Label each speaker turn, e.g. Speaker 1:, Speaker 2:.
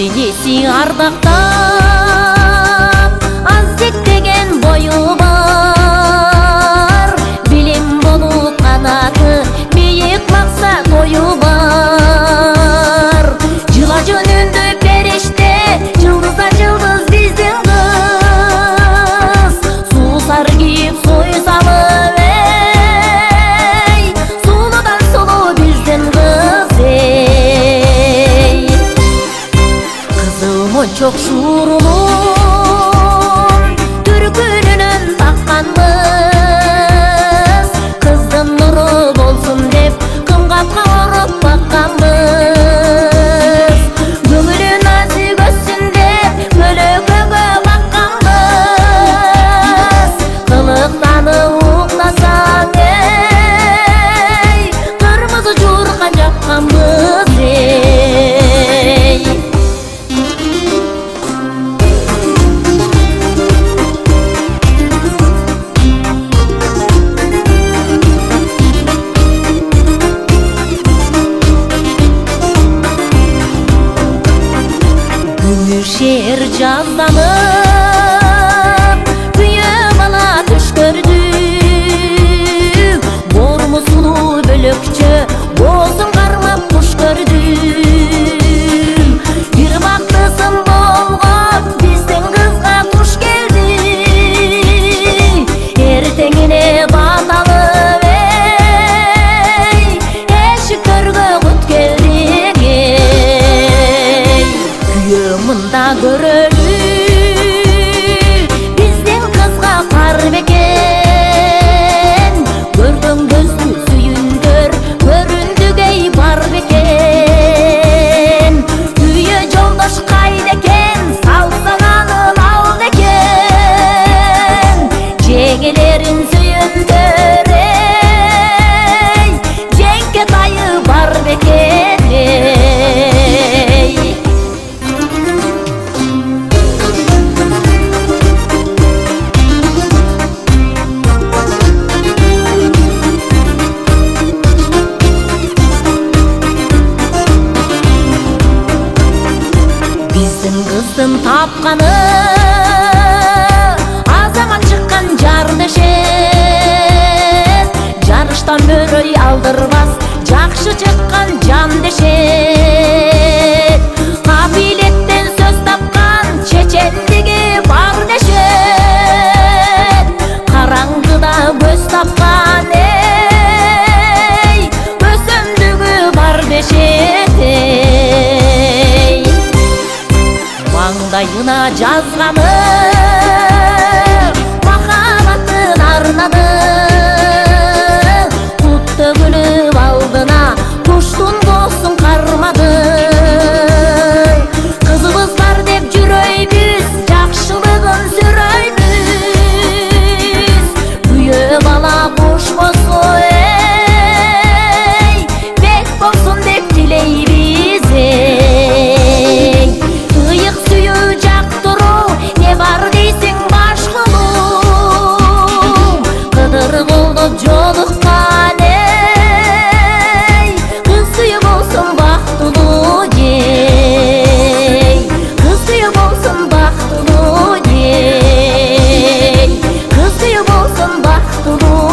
Speaker 1: денесі ардақтап аз зеттеген бойы бар, білім болу қанаты биік мақсат ойы бар. Жыла жөнінді періште, жылдызда жылдыз біздің қыз, суысар киіп сой салып ей, сұлудан сұлу біздің қыз ей. Қызыл моншақ шуырылып түркүнүнөн баққанбыз, қыздың нұры болсын деп қымғапқа ұрып баққанбыз. Көңілі нәзік өссін деп көлөкөгө баққанбыз. Қылықтаны уқласаң ей, қырмызы жуырға жапқанбыз ей. Шер жазданып, күйе бала түш көрді, бормы сұлу бөлікші, бозын қармап құш көрді. Bir бақтысын болғап, біздің қызға құш келді, ертеңіне баталып ей, эшіктерге құт келдік ей. Мында көрөлү біздің қызға қар бекен, көрген көзді сүйіндір көріндік ей бар бекен. Күйе жолдаш қайда екен, салсаңанын алды екен, жеңелерін сүйіндір ей, жеңке тайы бар бекен ей. Біздің қыздың тапқаны азамат шыққан жар дешет, жарыштан бөрөй алдырбас жақшы шыққан жан дешет. Қабилеттен сөз тапқан шешендігі бар дешет, қараңғыда көз тапқан ей, өсімдігі бар дешет ей. Маңдайына жазғаны махаббатын арнады, құтты күліп алдына құштың болсын қармады. Қызыбыз бар деп жүрөйбіз, жақшылығын сүрөйбіз, күйе бала құш болсын ей, бек болсын деп тілейбіз ей. Иық сүйі жақ тұру, не бар дейсің баш қылу, қыдыр қолды жолыққан ей, қыз сүйі болсын бақтылы ей, қыз сүйі болсын бақтылы ей, қыз сүйі болсын бақтылы